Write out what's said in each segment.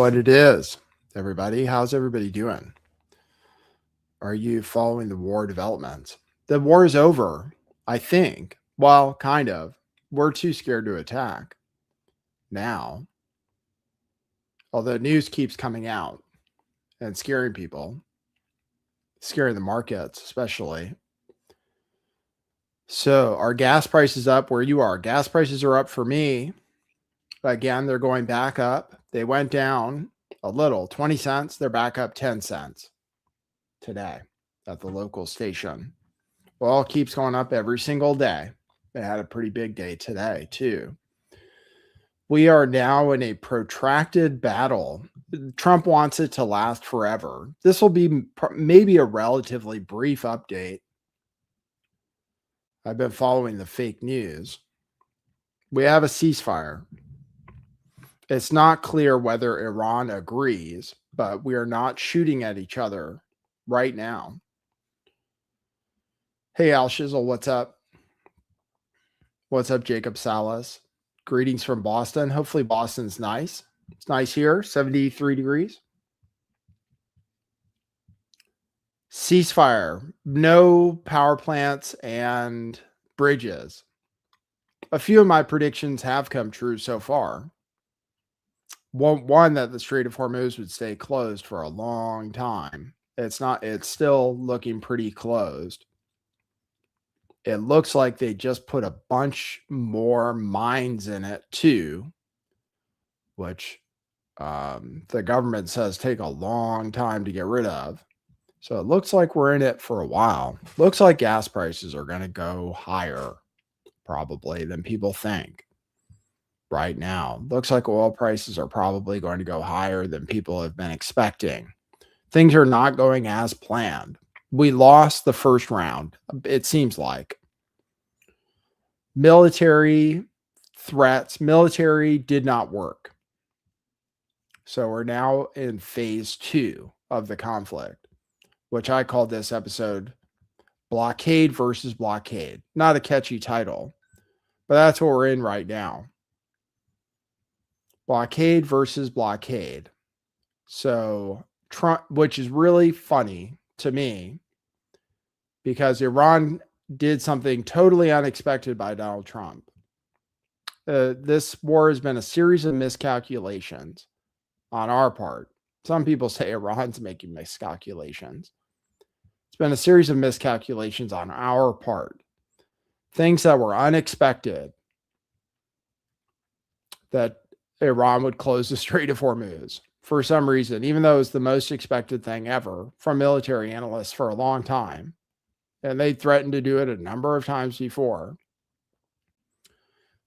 what it is, everybody. How's everybody doing? Are you following the war developments? The war is over, I think. Well, kind of. We're too scared to attack now. Although news keeps coming out and scaring people, scaring the markets, especially. So, are gas prices up where you are? Gas prices are up for me. Again, they're going back up. They went down a little, 20 cents. They're back up 10 cents today at the local station. Oil keeps going up every single day. They had a pretty big day today, too. We are now in a protracted battle. Trump wants it to last forever. This will be maybe a relatively brief update. I've been following the fake news. We have a ceasefire. It's not clear whether Iran agrees, but we are not shooting at each other right now. Hey, Al Shizzle, what's up? What's up, Jacob Salas? Greetings from Boston. Hopefully Boston's nice. It's nice here, 73 degrees. Ceasefire, no power plants and bridges. A few of my predictions have come true so far. One that the Strait of Hormuz would stay closed for a long time. It's still looking pretty closed. It looks like they just put a bunch more mines in it too, which the government says take a long time to get rid of. So it looks like we're in it for a while. Looks like gas prices are going to go higher probably than people think right now. Looks like oil prices are probably going to go higher than people have been expecting. Things are not going as planned. We lost the first round, it seems like. Military threats, military did not work. So we're now in phase 2 of the conflict, which I called this episode Blockade versus Blockade. Not a catchy title, but that's what we're in right now. Blockade versus Blockade. So Trump, which is really funny to me because Iran did something totally unexpected by Donald Trump. This war has been a series of miscalculations on our part. Some people say Iran's making miscalculations. It's been a series of miscalculations on our part. Things that were unexpected, that Iran would close the Strait of Hormuz for some reason, even though it was the most expected thing ever from military analysts for a long time. And they threatened to do it a number of times before.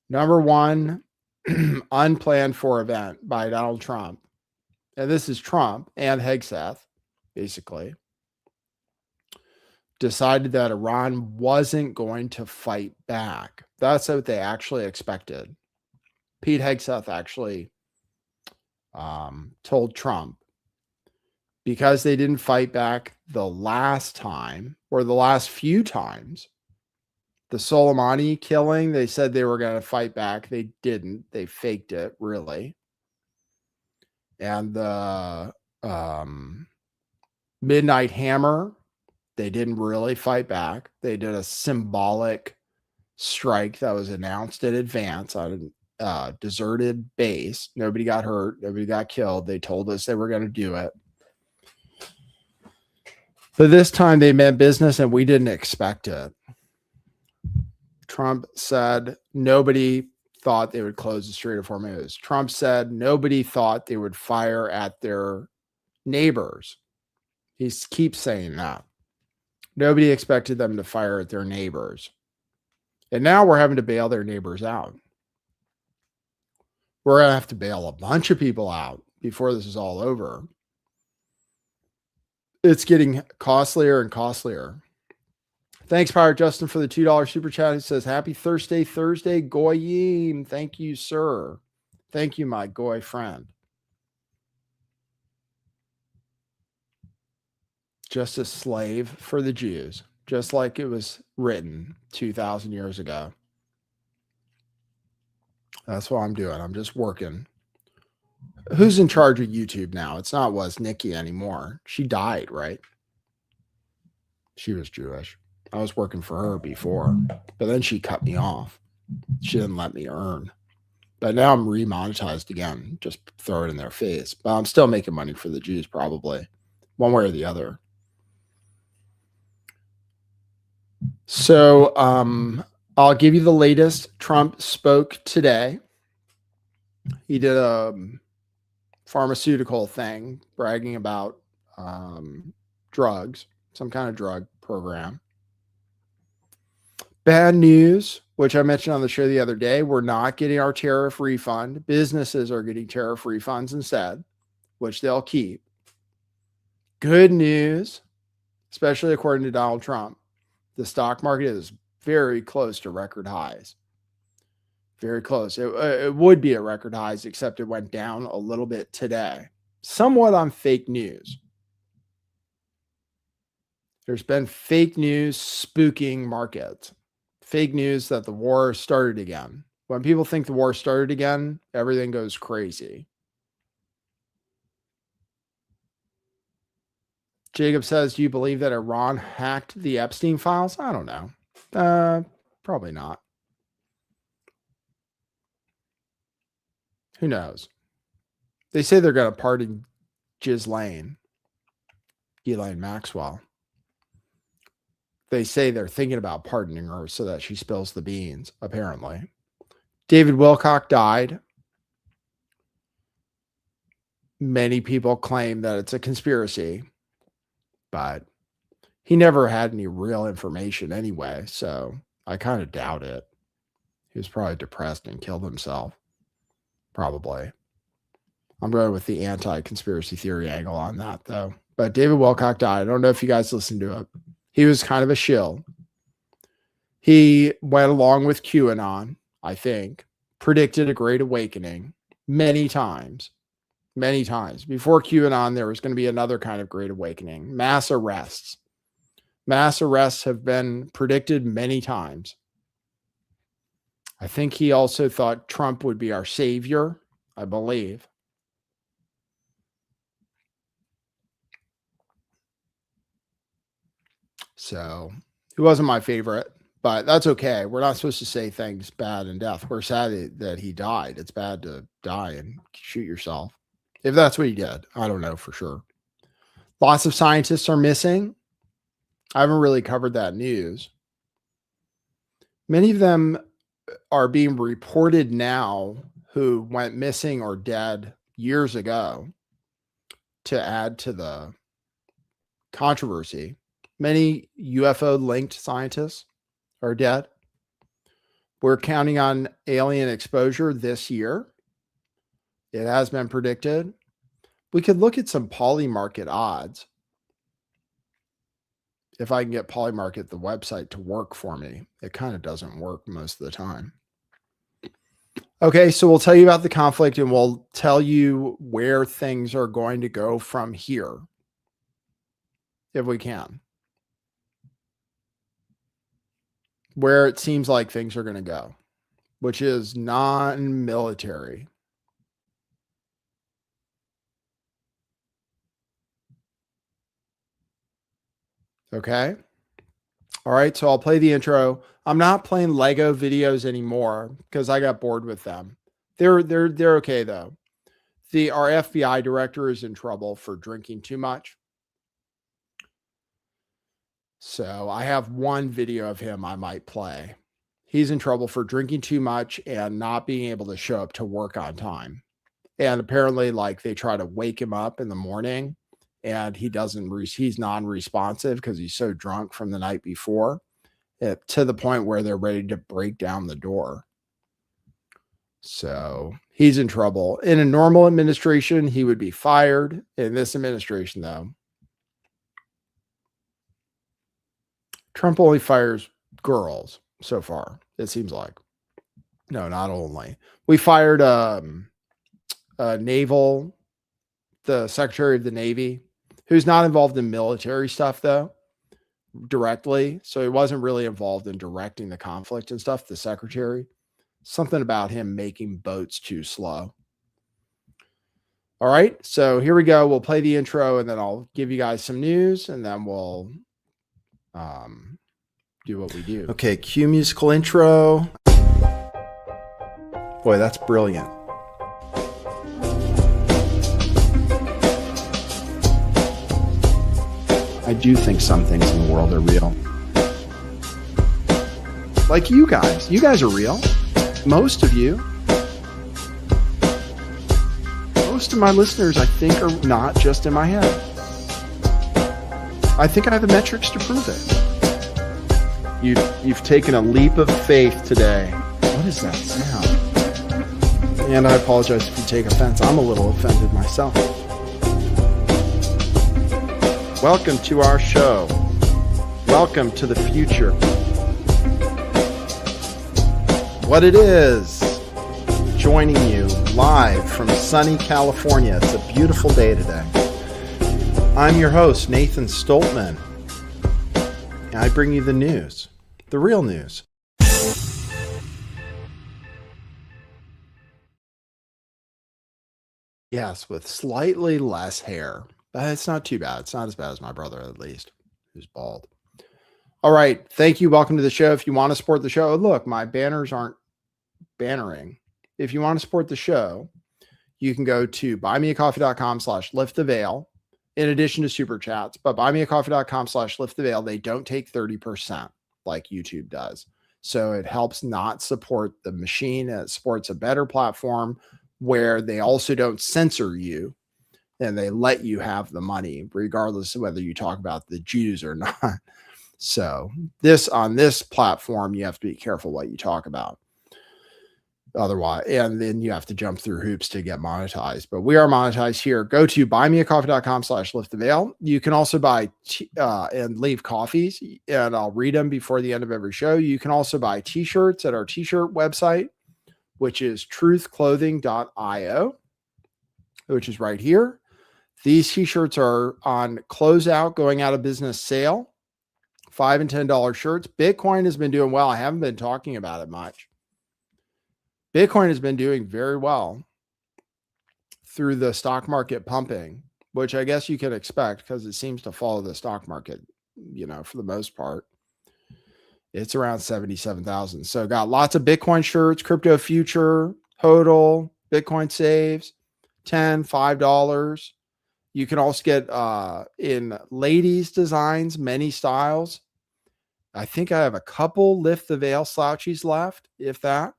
Number one, unplanned for event by Donald Trump. And this is Trump and Hegseth, basically, decided that Iran wasn't going to fight back. That's what they actually expected. Pete Hegseth actually told Trump, because they didn't fight back the last time or the last few times, the Soleimani killing, they said they were going to fight back. They didn't. They faked it, really. And the Midnight Hammer, they didn't really fight back. They did a symbolic strike that was announced in advance on a deserted base. Nobody got hurt. Nobody got killed. They told us they were going to do it. But this time they meant business and we didn't expect it. Trump said nobody thought they would close the Strait of Hormuz. Trump said nobody thought they would fire at their neighbors. He keeps saying that. Nobody expected them to fire at their neighbors. And now we're having to bail their neighbors out. We're going to have to bail a bunch of people out before this is all over. It's getting costlier and costlier. Thanks, Pirate Justin, for the $2 super chat. It says, happy Thursday, Goyim. Thank you, sir. Thank you, my Goy friend. Just a slave for the Jews, just like it was written 2,000 years ago. That's what I'm doing. I'm just working. Who's in charge of YouTube now? It's not Nikki anymore. She died, right? She was Jewish. I was working for her before, but then she cut me off. She didn't let me earn. But now I'm remonetized again. Just throw it in their face. But I'm still making money for the Jews, probably, one way or the other. So I'll give you the latest. Trump spoke today. He did a pharmaceutical thing, bragging about drugs, some kind of drug program. Bad news, which I mentioned on the show the other day, we're not getting our tariff refund. Businesses are getting tariff refunds instead, which they'll keep. Good news, especially according to Donald Trump, the stock market is very close to record highs. Very close. It would be at record highs, except it went down a little bit today, somewhat on fake news. There's been fake news spooking markets. Fake news that the war started again. When people think the war started again, everything goes crazy. Jacob says, do you believe that Iran hacked the Epstein files? I don't know. Probably not. Who knows? They say they're going to pardon Ghislaine Maxwell. They say they're thinking about pardoning her so that she spills the beans, apparently. David Wilcock died. Many people claim that it's a conspiracy, but he never had any real information anyway, so I kind of doubt it. He was probably depressed and killed himself. Probably. I'm going with the anti-conspiracy theory angle on that, though. But David Wilcock died. I don't know if you guys listened to it. He was kind of a shill. He went along with QAnon, I think, predicted a great awakening many times. Many times. Before QAnon, there was going to be another kind of great awakening. Mass arrests. Mass arrests have been predicted many times. I think he also thought Trump would be our savior, I believe. So he wasn't my favorite, but that's okay. We're not supposed to say things bad in death. We're sad that he died. It's bad to die and shoot yourself. If that's what he did, I don't know for sure. Lots of scientists are missing. I haven't really covered that news. Many of them are being reported now who went missing or dead years ago to add to the controversy. Many UFO-linked scientists are dead. We're counting on alien exposure this year. It has been predicted. We could look at some Polymarket odds. If I can get Polymarket, the website, to work for me. It kind of doesn't work most of the time. Okay, so we'll tell you about the conflict and we'll tell you where things are going to go from here, if we can. Where it seems like things are going to go, which is non-military. Okay. All right. So I'll play the intro. I'm not playing Lego videos anymore because I got bored with them. They're okay though. Our FBI director is in trouble for drinking too much. So I have one video of him I might play. He's in trouble for drinking too much and not being able to show up to work on time. And apparently, like, they try to wake him up in the morning and he's non-responsive because he's so drunk from the night before, to the point where they're ready to break down the door. So he's in trouble. In a normal administration, he would be fired. In this administration, though, Trump only fires girls so far, it seems like. No, not only. We fired the Secretary of the Navy, who's not involved in military stuff, though, directly. So he wasn't really involved in directing the conflict and stuff, the secretary. Something about him making boats too slow. All right, so here we go. We'll play the intro and then I'll give you guys some news and then we'll do what we do. Okay, cue musical intro. Boy, that's brilliant. I do think some things in the world are real. Like you guys. You guys are real. Most of you. Most of my listeners, I think, are not just in my head. I think I have the metrics to prove it. You've taken a leap of faith today. What is that sound? And I apologize if you take offense. I'm a little offended myself. Welcome to our show. Welcome to the future. What it is, joining you live from sunny California. It's a beautiful day today. I'm your host, Nathan Stoltman. And I bring you the news, the real news. Yes, with slightly less hair. But it's not too bad. It's not as bad as my brother, at least, who's bald. All right. Thank you. Welcome to the show. If you want to support the show, look, my banners aren't bannering. If you want to support the show, you can go to buymeacoffee.com/lifttheveil in addition to super chats, but buymeacoffee.com/lifttheveil, they don't take 30% like YouTube does. So it helps not support the machine. It supports a better platform where they also don't censor you and they let you have the money regardless of whether you talk about the Jews or not. So on this platform, you have to be careful what you talk about. Otherwise, and then you have to jump through hoops to get monetized. But we are monetized here. Go to buymeacoffee.com/lifttheveil. You can also buy and leave coffees, and I'll read them before the end of every show. You can also buy t-shirts at our t-shirt website, which is truthclothing.io, which is right here. These t-shirts are on closeout, going out of business sale, $5 and $10 shirts. Bitcoin has been doing well. I haven't been talking about it much. Bitcoin has been doing very well through the stock market pumping, which I guess you can expect because it seems to follow the stock market, for the most part. It's around 77,000. So got lots of Bitcoin shirts, crypto future, HODL, Bitcoin saves, $10, $5. You can also get in ladies designs, many styles. I think I have a couple Lift the Veil slouchies left, if that.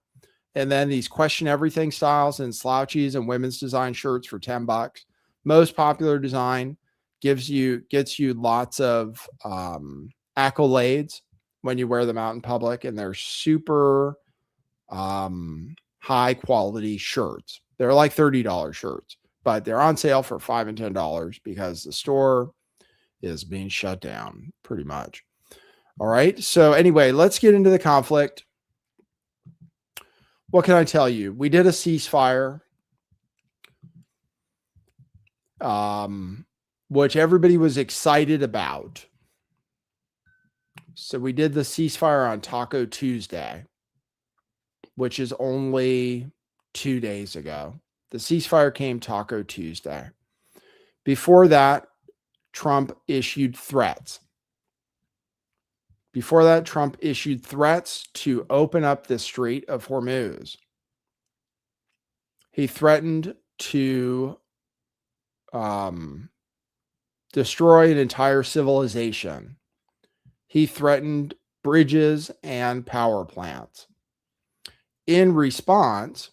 And then these question everything styles and slouchies and women's design shirts for $10. Most popular design gets you lots of accolades when you wear them out in public, and they're super high quality shirts. They're like $30 shirts, but they're on sale for $5 and $10 because the store is being shut down pretty much. All right. So anyway, let's get into the conflict. What can I tell you? We did a ceasefire, which everybody was excited about. So we did the ceasefire on Taco Tuesday, which is only 2 days ago. The ceasefire came Taco Tuesday. Before that, Trump issued threats. To open up the Strait of Hormuz. He threatened to destroy an entire civilization. He threatened bridges and power plants. In response,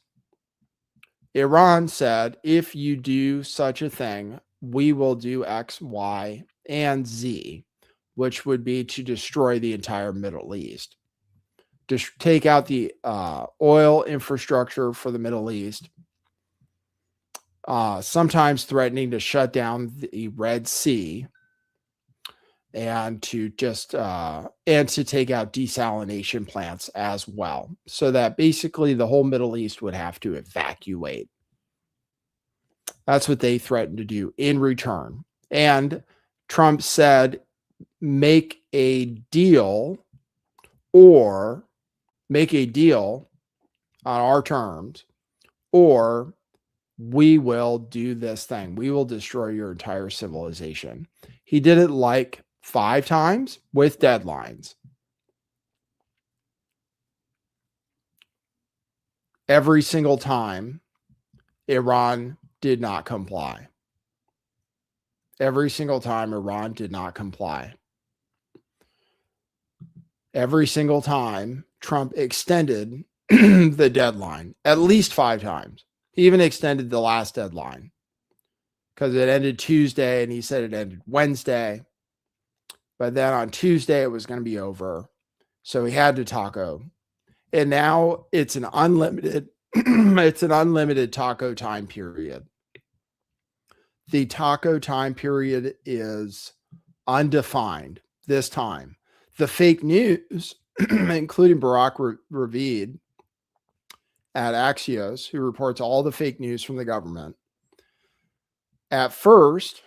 Iran said, if you do such a thing, we will do X, Y, and Z, which would be to destroy the entire Middle East. Just take out the oil infrastructure for the Middle East. Sometimes threatening to shut down the Red Sea and to just and to take out desalination plants as well, so that basically the whole Middle East would have to evacuate. That's what they threatened to do in return. And Trump said, make a deal on our terms, or we will do this thing. We will destroy your entire civilization. He did it like 5 times with deadlines. Every single time, Iran did not comply. Every single time, Iran did not comply. Every single time, Trump extended the deadline at least 5 times. He even extended the last deadline because it ended Tuesday and he said it ended Wednesday. But then on Tuesday, it was going to be over. So he had to taco. And now it's an unlimited, it's an unlimited taco time period. The taco time period is undefined this time. The fake news, including Barack Ravid at Axios, who reports all the fake news from the government, at first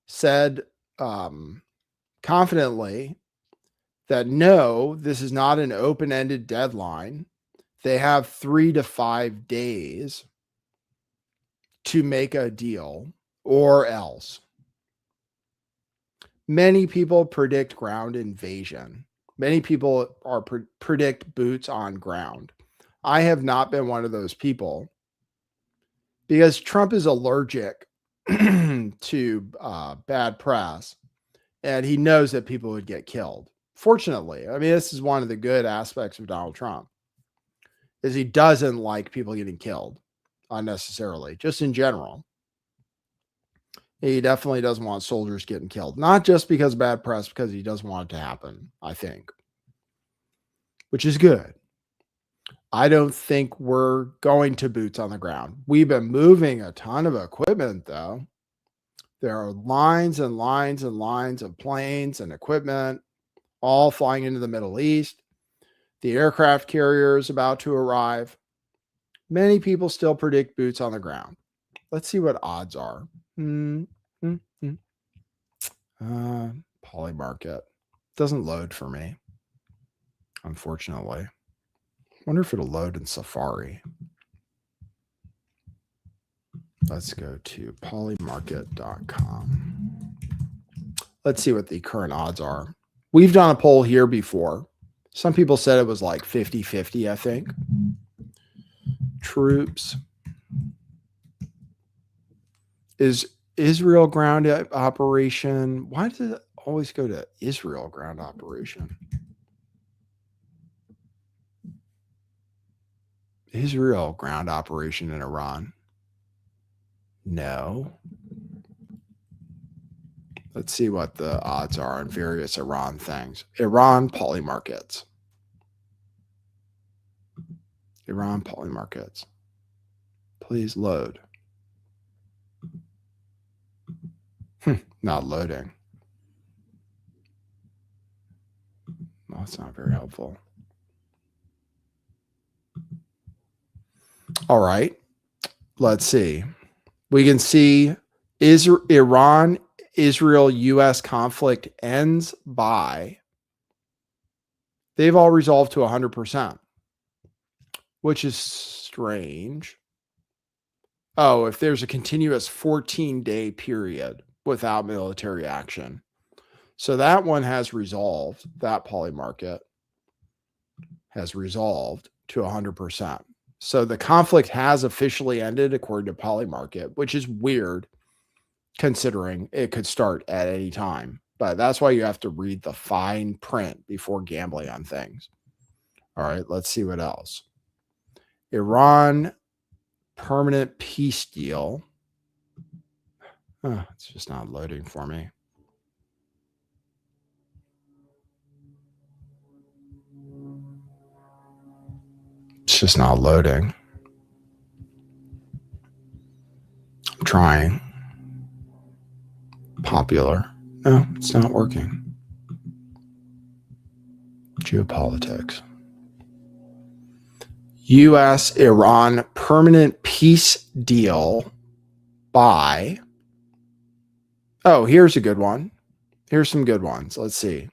said confidently that no, this is not an open-ended deadline. They have 3 to 5 days to make a deal or else. Many people predict ground invasion. Many people predict boots on ground. I have not been one of those people because Trump is allergic to bad press, and he knows that people would get killed. Fortunately, I mean, this is one of the good aspects of Donald Trump, is he doesn't like people getting killed unnecessarily, just in general. He definitely doesn't want soldiers getting killed, not just because of bad press, because he doesn't want it to happen, I think, which is good. I don't think we're going to boots on the ground. We've been moving a ton of equipment, though. There are lines and lines and lines of planes and equipment all flying into the Middle East. The aircraft carrier is about to arrive. Many people still predict boots on the ground. Let's see what odds are. Polymarket doesn't load for me, unfortunately. Wonder if it'll load in Safari. Let's go to polymarket.com. Let's see what the current odds are. We've done a poll here before. Some people said it was like 50-50, I think. Troops. Is Israel ground operation? Why does it always go to Israel ground operation? Israel ground operation in Iran? No. Let's see what the odds are on various Iran things. Iran polymarkets. Iran polymarkets. Please load. Not loading. Well, that's not very helpful. All right. Let's see. We can see Iran, Israel, U.S. conflict ends by. They've all resolved to 100%, which is strange. Oh, if there's a continuous 14-day period without military action. So that one has resolved. That polymarket has resolved to 100%. So the conflict has officially ended according to polymarket, which is weird considering it could start at any time. But that's why you have to read the fine print before gambling on things. All right, let's see what else. Iran permanent peace deal. It's just not loading for me. It's just not loading. I'm trying. Popular. No, it's not working. Geopolitics. U.S.-Iran permanent peace deal by. Oh, here's a good one. Here's some good ones. Let's see.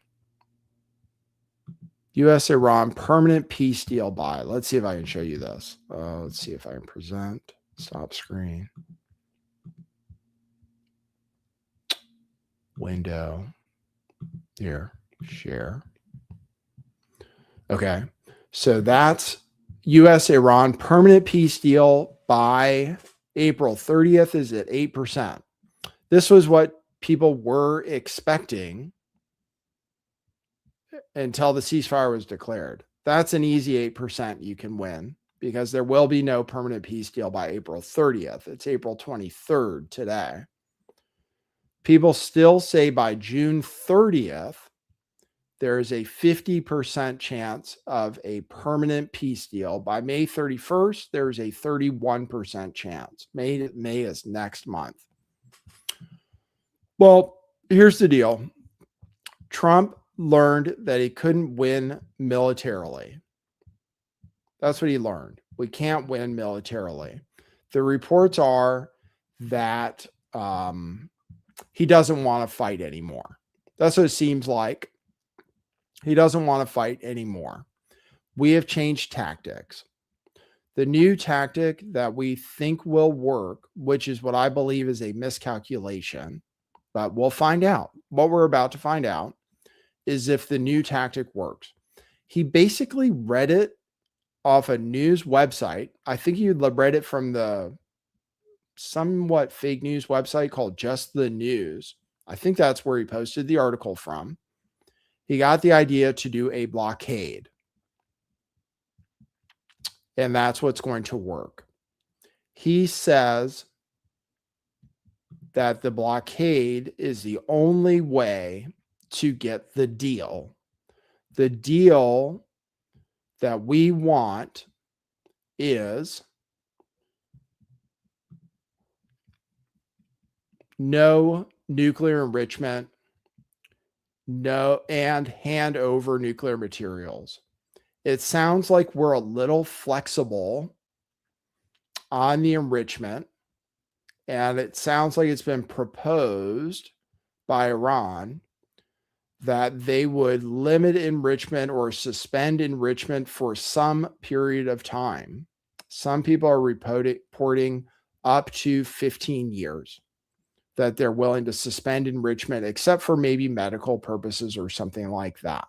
U.S.-Iran permanent peace deal by. Let's see if I can show you this. Let's see if I can present. Stop screen. Window. Here. Share. Okay. So that's U.S.-Iran permanent peace deal by April 30th is at 8%. This was what people were expecting until the ceasefire was declared. That's an easy 8% you can win because there will be no permanent peace deal by April 30th. It's April 23rd today. People still say by June 30th, there is a 50% chance of a permanent peace deal. By May 31st, there's a 31% chance. May is next month. Well, here's the deal. Trump learned that he couldn't win militarily. That's what he learned. We can't win militarily. The reports are that he doesn't want to fight anymore. That's what it seems like. He doesn't want to fight anymore. We have changed tactics. The new tactic that we think will work, which is what I believe is a miscalculation, but we'll find out. What we're about to find out is if the new tactic works. He basically read it off a news website. I think he read it from the somewhat fake news website called Just the News. I think that's where he posted the article from. He got the idea to do a blockade. And that's what's going to work. He says that the blockade is the only way to get the deal. The deal that we want is no nuclear enrichment, and hand over nuclear materials. It sounds like we're a little flexible on the enrichment, and it sounds like it's been proposed by Iran that they would limit enrichment or suspend enrichment for some period of time. Some people are reporting up to 15 years that they're willing to suspend enrichment, except for maybe medical purposes or something like that.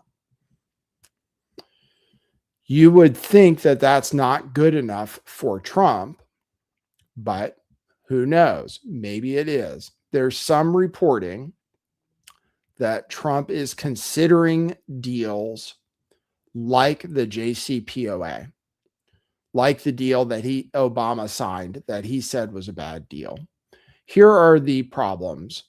You would think that that's not good enough for Trump, but who knows? Maybe it is. There's some reporting that Trump is considering deals like the JCPOA, like the deal that Obama signed that he said was a bad deal. Here are the problems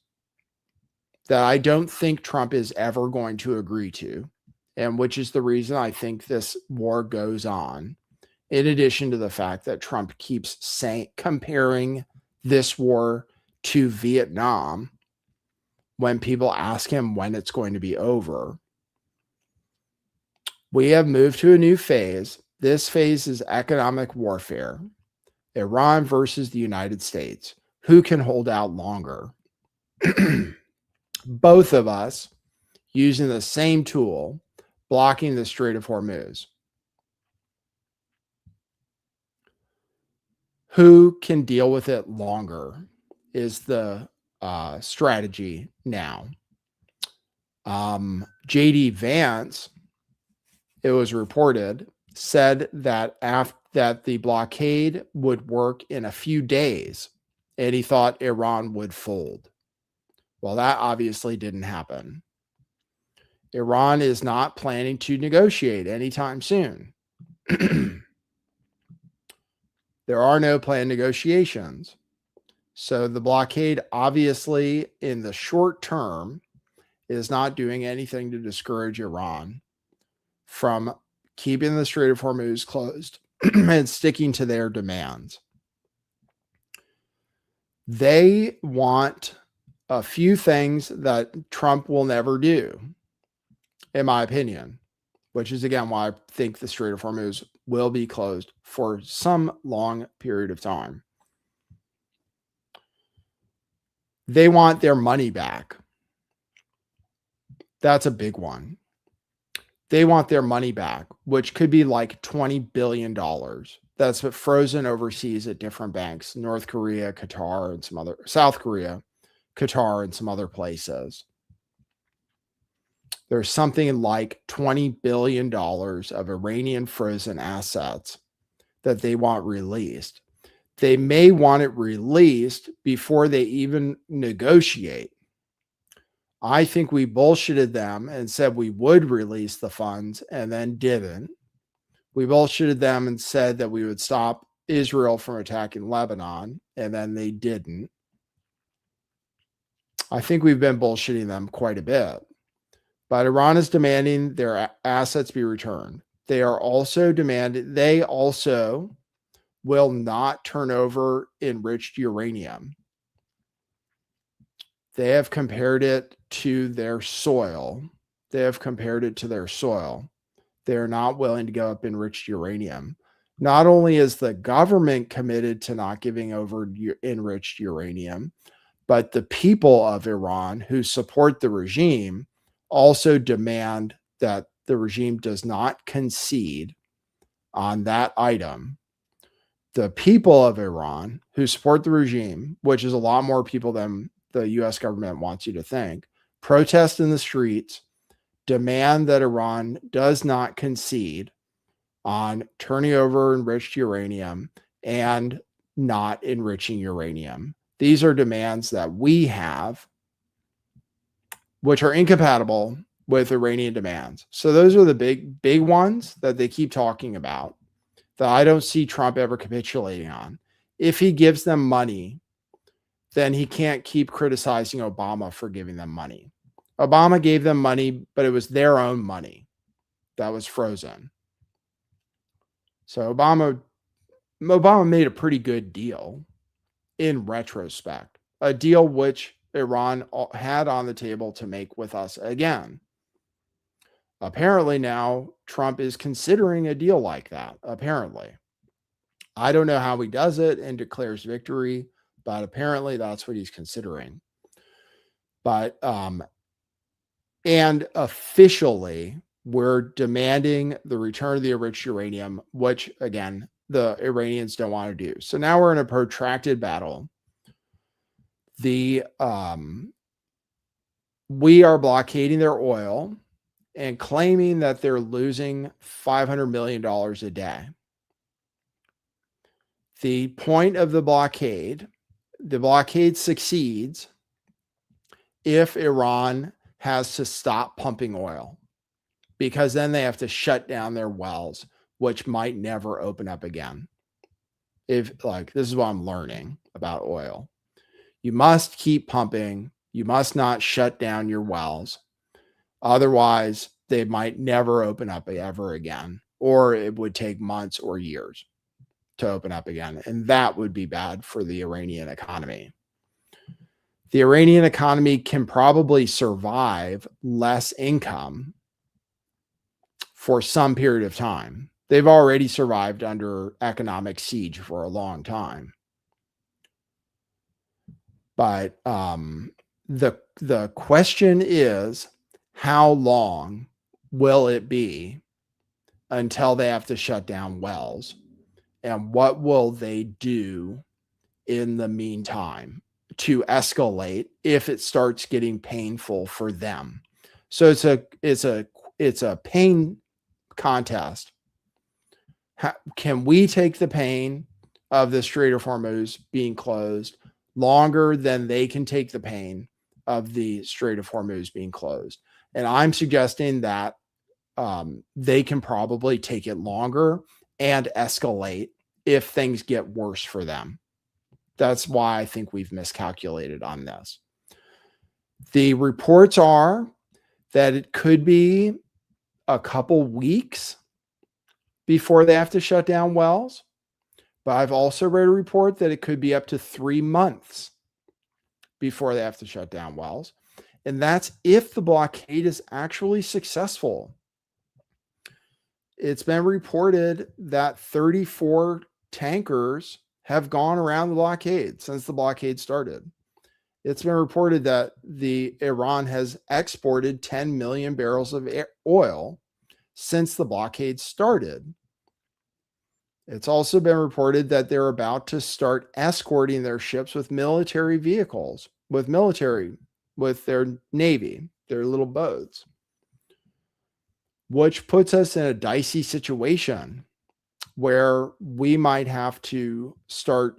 that I don't think Trump is ever going to agree to, and which is the reason I think this war goes on, in addition to the fact that Trump keeps comparing this war to Vietnam when people ask him when it's going to be over. We have moved to a new phase. This phase is economic warfare. Iran versus the United States. Who can hold out longer? Both of us using the same tool, blocking the Strait of Hormuz. Who can deal with it longer is the strategy now. J.D. Vance, it was reported, said that that the blockade would work in a few days, and he thought Iran would fold. Well, that obviously didn't happen. Iran is not planning to negotiate anytime soon. There are no planned negotiations. So the blockade, obviously, in the short term, is not doing anything to discourage Iran from keeping the Strait of Hormuz closed and sticking to their demands. They want a few things that Trump will never do, in my opinion, which is, again, why I think the Strait of Hormuz will be closed for some long period of time. They want their money back. That's a big one. They want their money back, which could be like $20 billion. that's frozen overseas at different banks, North Korea, Qatar, and South Korea, Qatar, and some other places. There's something like $20 billion of Iranian frozen assets that they want released. They may want it released before they even negotiate. I think we bullshitted them and said we would release the funds and then didn't. We bullshitted them and said that we would stop Israel from attacking Lebanon, and then they didn't. I think we've been bullshitting them quite a bit. But Iran is demanding their assets be returned. They also will not turn over enriched uranium. They have compared it to their soil. They are not willing to go up enriched uranium. Not only is the government committed to not giving over enriched uranium, but the people of Iran who support the regime also demand that the regime does not concede on that item. The people of Iran who support the regime, which is a lot more people than the US government wants you to think, protest in the streets, demand that Iran does not concede on turning over enriched uranium and not enriching uranium. These are demands that we have, which are incompatible with Iranian demands. So those are the big ones that they keep talking about that I don't see Trump ever capitulating on. If he gives them money, then he can't keep criticizing Obama for giving them money. Obama gave them money, but it was their own money that was frozen. So Obama made a pretty good deal in retrospect, a deal which Iran had on the table to make with us again. Apparently now Trump is considering a deal like that, apparently. I don't know how he does it and declares victory, but apparently that's what he's considering. But, and officially, we're demanding the return of the enriched uranium, which, again, the Iranians don't want to do. So now we're in a protracted battle. We are blockading their oil and claiming that they're losing $500 million a day. The point of the blockade succeeds if Iran has to stop pumping oil, because then they have to shut down their wells, which might never open up again. This is what I'm learning about oil. You must keep pumping. You must not shut down your wells. Otherwise, they might never open up ever again, or it would take months or years to open up again. And that would be bad for the Iranian economy. The Iranian economy can probably survive less income for some period of time. They've already survived under economic siege for a long time. But the question is, how long will it be until they have to shut down wells? And what will they do in the meantime to escalate if it starts getting painful for them? So it's a pain contest. Can we take the pain of the Strait of Hormuz being closed longer than they can take the pain of the Strait of Hormuz being closed? And I'm suggesting that they can probably take it longer and escalate if things get worse for them. That's why I think we've miscalculated on this. The reports are that it could be a couple weeks before they have to shut down wells. But I've also read a report that it could be up to 3 months before they have to shut down wells. And that's if the blockade is actually successful. It's been reported that 34 tankers have gone around the blockade since the blockade started. It's been reported that Iran has exported 10 million barrels of oil since the blockade started. It's also been reported that they're about to start escorting their ships with military vehicles, with their Navy, their little boats, which puts us in a dicey situation where we might have to start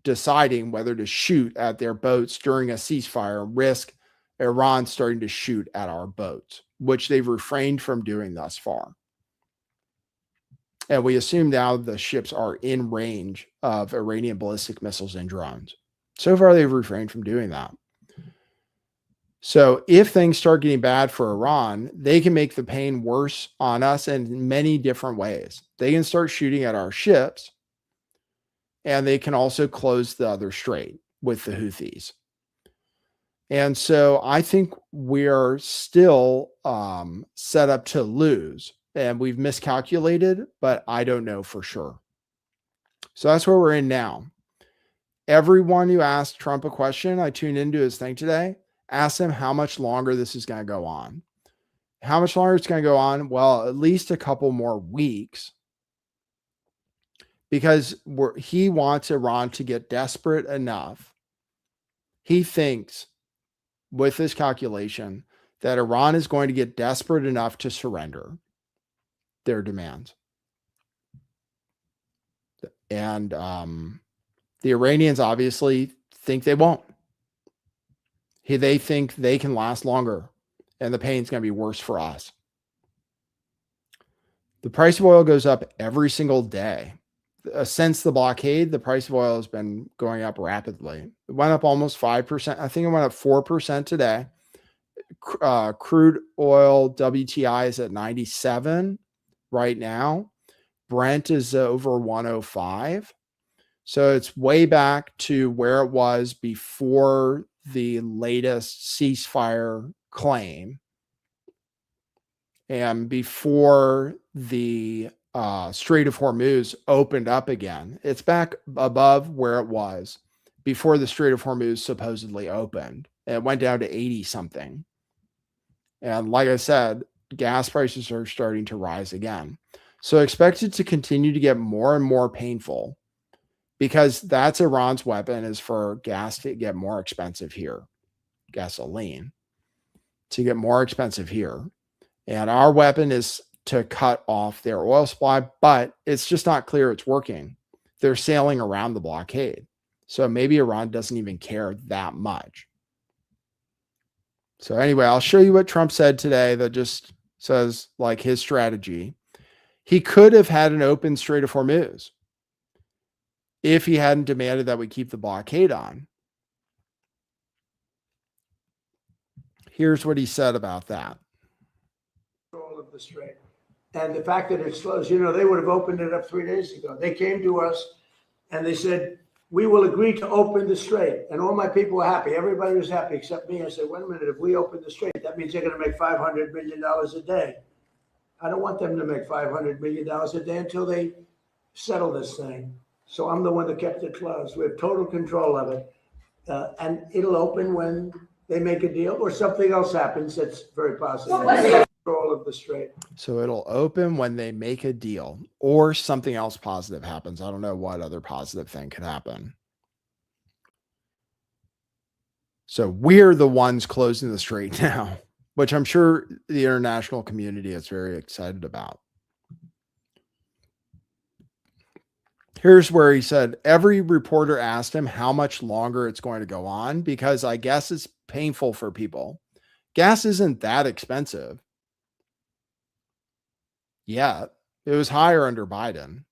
deciding whether to shoot at their boats during a ceasefire, risk Iran starting to shoot at our boats, which they've refrained from doing thus far. And we assume now the ships are in range of Iranian ballistic missiles and drones. So far, they've refrained from doing that. So if things start getting bad for Iran, they can make the pain worse on us in many different ways. They can start shooting at our ships, and they can also close the other strait with the Houthis. And so I think we're still set up to lose, and we've miscalculated, but I don't know for sure. So that's where we're in now. Everyone who asked Trump a question, I tuned into his thing today, asked him how much longer this is going to go on. How much longer it's going to go on? Well, at least a couple more weeks, because he wants Iran to get desperate enough. He thinks, with this calculation, that Iran is going to get desperate enough to surrender their demands. And the Iranians obviously think they won't. They think they can last longer, and the pain's going to be worse for us. The price of oil goes up every single day. Since the blockade, the price of oil has been going up rapidly. It went up almost 5%. I think it went up 4% today. Crude oil WTI is at 97 right now. Brent is over 105. So it's way back to where it was before the latest ceasefire claim and before the Strait of Hormuz opened up again. It's back above where it was before the Strait of Hormuz supposedly opened. It went down to 80 something. And like I said, gas prices are starting to rise again. So expect it to continue to get more and more painful, because that's Iran's weapon, is for gas to get more expensive here, gasoline to get more expensive here. And our weapon is to cut off their oil supply, but it's just not clear it's working. They're sailing around the blockade. So maybe Iran doesn't even care that much. So anyway, I'll show you what Trump said today that just says, like, his strategy. He could have had an open Strait of Hormuz if he hadn't demanded that we keep the blockade on. Here's what he said about that. Control of the strait. And the fact that it's closed, you know, they would have opened it up 3 days ago. They came to us and they said, we will agree to open the strait. And all my people were happy. Everybody was happy except me. I said, wait a minute, if we open the strait, that means they're going to make $500 million a day. I don't want them to make $500 million a day until they settle this thing. So I'm the one that kept it closed. We have total control of it. And it'll open when they make a deal or something else happens that's very positive. Control of the strait. So it'll open when they make a deal or something else positive happens. I don't know what other positive thing could happen. So we're the ones closing the strait now, which I'm sure the international community is very excited about. Here's where he said, every reporter asked him how much longer it's going to go on, because I guess it's painful for people. Gas isn't that expensive yet. It was higher under Biden.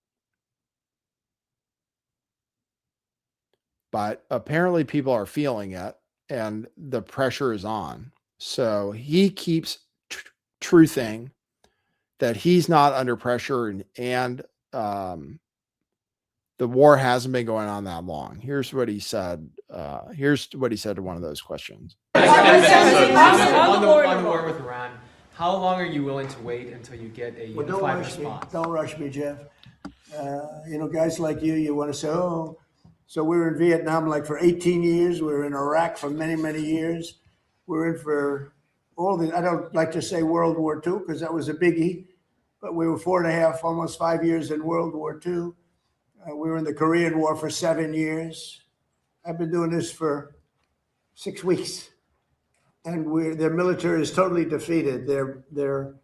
But apparently people are feeling it and the pressure is on. So he keeps truthing that he's not under pressure and the war hasn't been going on that long. Here's what he said. Here's what he said to one of those questions. On the war with Iran, how long are you willing to wait until you get a unified response? Don't rush me, Jeff. You know, guys like you want to say, oh, so we were in Vietnam like for 18 years. We were in Iraq for many, many years. We're in for all the, I don't like to say World War II because that was a biggie, but we were 4.5, almost 5 years in World War II. We were in the Korean War for 7 years. I've been doing this for 6 weeks, and their military is totally defeated. They're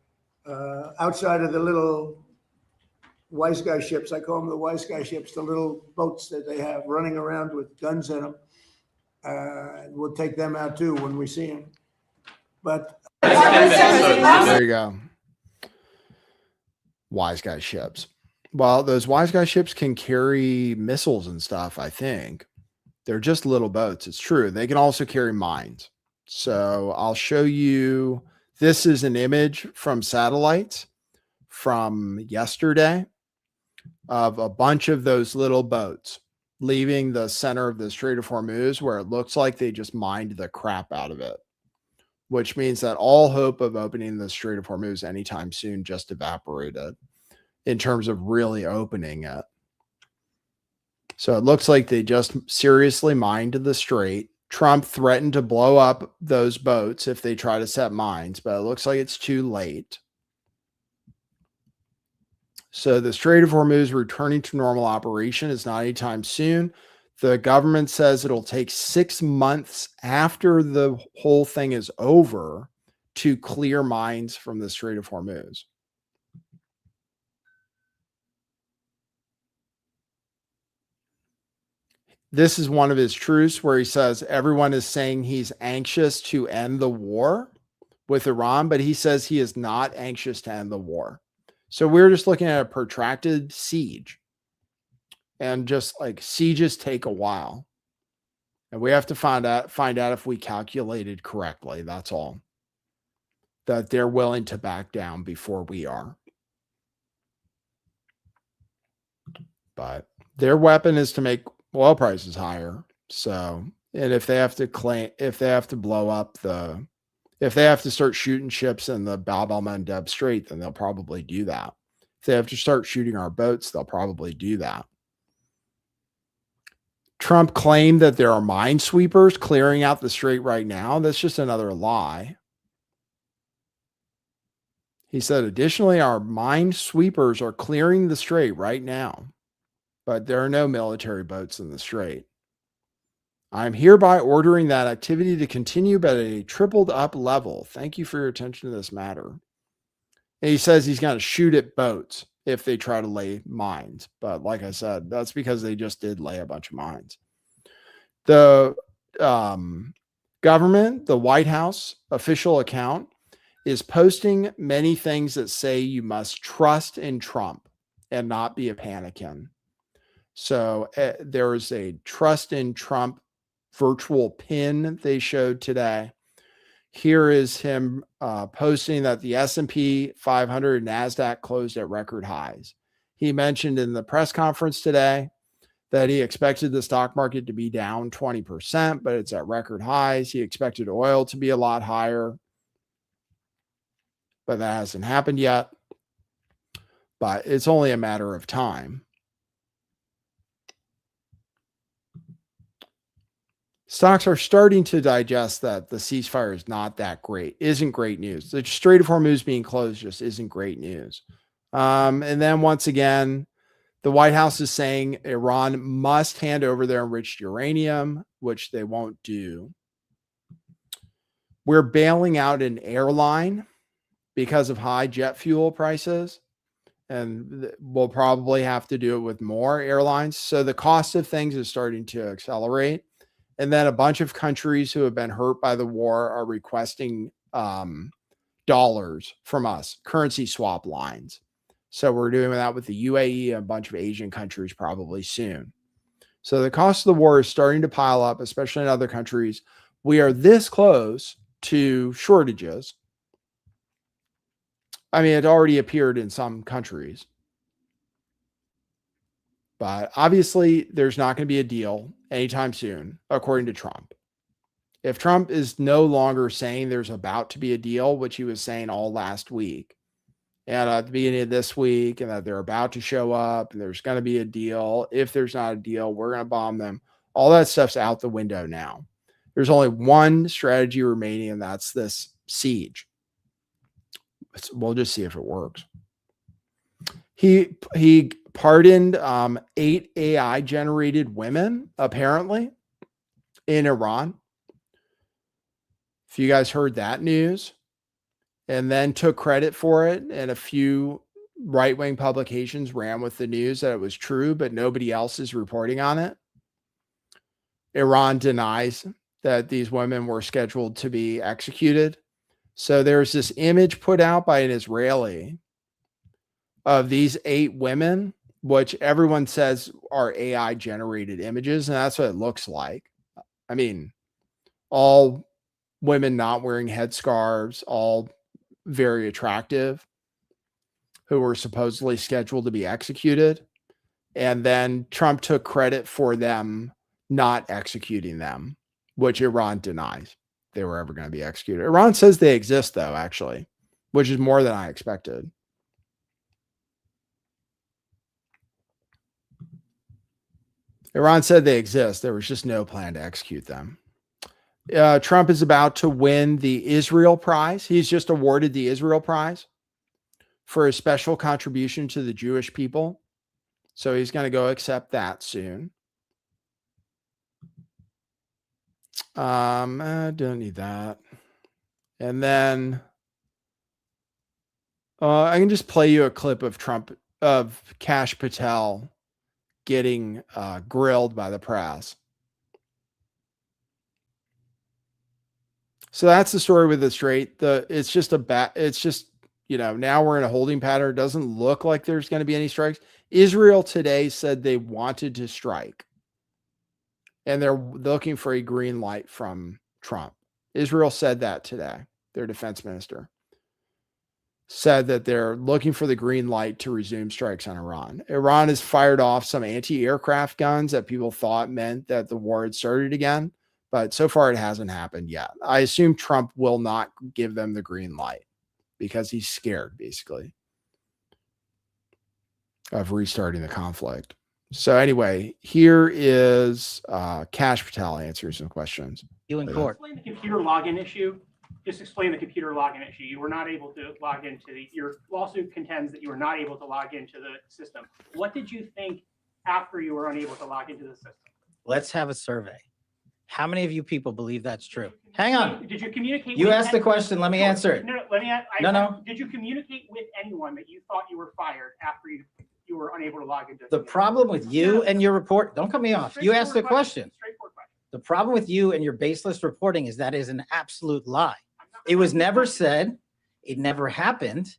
outside of the little wise guy ships. I call them the wise guy ships, the little boats that they have running around with guns in them. We'll take them out too when we see them. But there you go. Wise guy ships. Well, those wise guy ships can carry missiles and stuff, I think. They're just little boats. It's true. They can also carry mines. So I'll show you. This is an image from satellites from yesterday of a bunch of those little boats leaving the center of the Strait of Hormuz, where it looks like they just mined the crap out of it, which means that all hope of opening the Strait of Hormuz anytime soon just evaporated in terms of really opening it. So it looks like they just seriously mined the strait. Trump threatened to blow up those boats if they try to set mines, but it looks like it's too late. So the Strait of Hormuz returning to normal operation is not anytime soon. The government says it'll take 6 months after the whole thing is over to clear mines from the Strait of Hormuz. This is one of his truths where he says everyone is saying he's anxious to end the war with Iran, but he says he is not anxious to end the war. So we're just looking at a protracted siege, and just like sieges take a while, and we have to find out if we calculated correctly. That's all. That they're willing to back down before we are. But their weapon is to make oil prices higher. So, and if they have to blow up if they have to start shooting ships in the Bab el-Mandeb Strait, then they'll probably do that. If they have to start shooting our boats, they'll probably do that. Trump claimed that there are minesweepers clearing out the strait right now. That's just another lie. He said, additionally, our minesweepers are clearing the strait right now, but there are no military boats in the strait. I'm hereby ordering that activity to continue, but at a tripled up level. Thank you for your attention to this matter. And he says he's going to shoot at boats if they try to lay mines. But like I said, that's because they just did lay a bunch of mines. The government, the White House official account, is posting many things that say you must trust in Trump and not be a panickin. So there is a trust in Trump virtual pin they showed today. Here is him posting that the S&P 500 NASDAQ closed at record highs. He mentioned in the press conference today that he expected the stock market to be down 20%, but it's at record highs. He expected oil to be a lot higher, but that hasn't happened yet. But it's only a matter of time. Stocks are starting to digest that the ceasefire is not that great, isn't great news. The Strait of Hormuz being closed just isn't great news. And then once again, the White House is saying Iran must hand over their enriched uranium, which they won't do. We're bailing out an airline because of high jet fuel prices, and we'll probably have to do it with more airlines. So the cost of things is starting to accelerate. And then a bunch of countries who have been hurt by the war are requesting dollars from us, currency swap lines. So we're doing that with the UAE and a bunch of Asian countries probably soon. So the cost of the war is starting to pile up, especially in other countries. We are this close to shortages. I mean, it already appeared in some countries. But obviously, there's not going to be a deal anytime soon, according to Trump. If Trump is no longer saying there's about to be a deal, which he was saying all last week, and at the beginning of this week, and that they're about to show up, and there's going to be a deal. If there's not a deal, we're going to bomb them. All that stuff's out the window now. There's only one strategy remaining, and that's this siege. We'll just see if it works. He pardoned 8 AI generated women, apparently, in Iran. If you guys heard that news, and then took credit for it, and a few right-wing publications ran with the news that it was true, but nobody else is reporting on it. Iran denies that these women were scheduled to be executed. So there's this image put out by an Israeli of these 8 women, which everyone says are AI generated images, and that's what it looks like. I mean, all women not wearing headscarves, all very attractive, who were supposedly scheduled to be executed. And then Trump took credit for them not executing them, which Iran denies they were ever going to be executed. Iran says they exist, though, actually, which is more than I expected. Iran said they exist. There was just no plan to execute them. Trump is about to win the Israel Prize. He's just awarded the Israel Prize for a special contribution to the Jewish people. So he's going to go accept that soon. I don't need that. And then I can just play you a clip of Kash Patel getting grilled by the press. So that's the story with the Strait. It's just now we're in a holding pattern. It doesn't look like there's going to be any strikes. Israel today said they wanted to strike, and they're looking for a green light from Trump. Israel said that today. Their defense minister said that they're looking for the green light to resume strikes on Iran. Iran has fired off some anti-aircraft guns that people thought meant that the war had started again, but so far it hasn't happened yet. I assume Trump will not give them the green light because he's scared, basically, of restarting the conflict. So anyway, here is Kash Patel answering some questions. You in court. Explain the computer login issue. Just explain the computer login issue. You were not able to log into your lawsuit contends that you were not able to log into the system. What did you think after you were unable to log into the system? Let's have a survey. How many of you people believe that's true? Hang on. Did you communicate? You with asked the question. Let me answer it. No, let me. No. Did you communicate with anyone that you thought you were fired after you were unable to log into? The problem with you and your report, don't cut me off. You asked the question. Straightforward question. The problem with you and your baseless reporting is that is an absolute lie. It was never said. It never happened.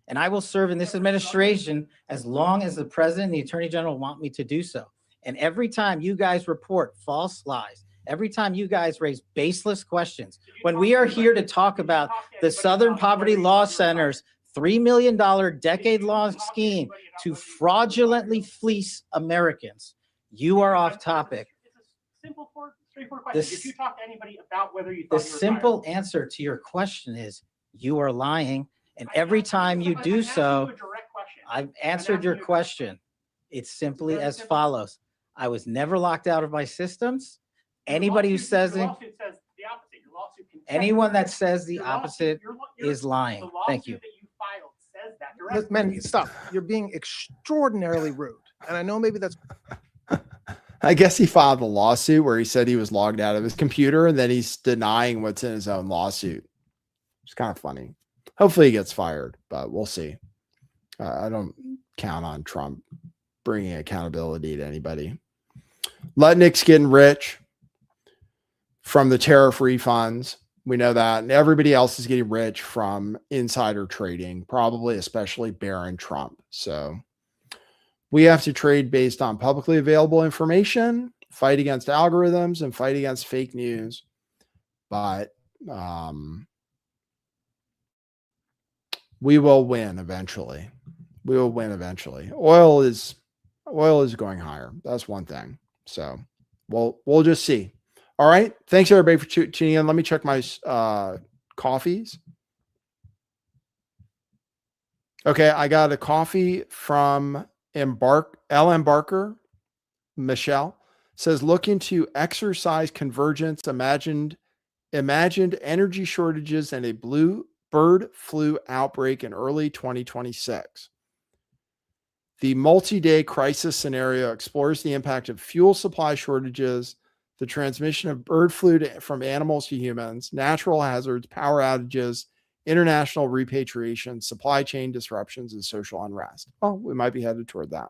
And I will serve in this administration as long as the president and the attorney general want me to do so. And every time you guys report false lies, every time you guys raise baseless questions, when we are here to talk about the Southern Poverty Law Center's $3 million decade-long scheme to fraudulently fleece Americans, you are off topic. It's a simple, straightforward question. Did you talk to anybody about whether you thought The you were simple fired? answer to your question is you are lying. And every time you do so, I've answered your question. It's simply as follows. I was never locked out of my systems. Anybody who says it, anyone that says the opposite is lying. Thank you. Look, man, stop. You're being extraordinarily rude. And I know maybe that's I guess he filed a lawsuit where he said he was logged out of his computer, and then he's denying what's in his own lawsuit. It's kind of funny. Hopefully he gets fired, but we'll see. I don't count on Trump bringing accountability to anybody. Lutnick's getting rich from the tariff refunds. We know that. And everybody else is getting rich from insider trading, probably especially Barron Trump. So we have to trade based on publicly available information, fight against algorithms, and fight against fake news. But we will win eventually. We will win eventually. Oil is going higher. That's one thing. So we'll just see. All right. Thanks everybody for tuning in. Let me check my coffees. Okay, I got a coffee from L.M. Barker. Michelle says, looking to exercise convergence, imagined energy shortages and a bird flu outbreak in early 2026. The multi-day crisis scenario explores the impact of fuel supply shortages, the transmission of bird flu from animals to humans, natural hazards, power outages, international repatriation, supply chain disruptions, and social unrest. Well, we might be headed toward that.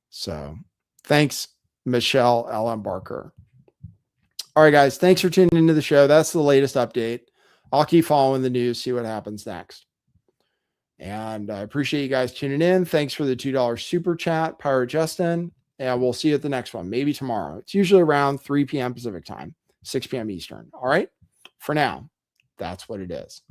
So thanks, Michelle L.M. Barker. All right, guys, thanks for tuning into the show. That's the latest update. I'll keep following the news, see what happens next. And I appreciate you guys tuning in. Thanks for the $2 super chat, Pirate Justin. And we'll see you at the next one, maybe tomorrow. It's usually around 3 p.m. Pacific time, 6 p.m. Eastern. All right. For now, that's what it is.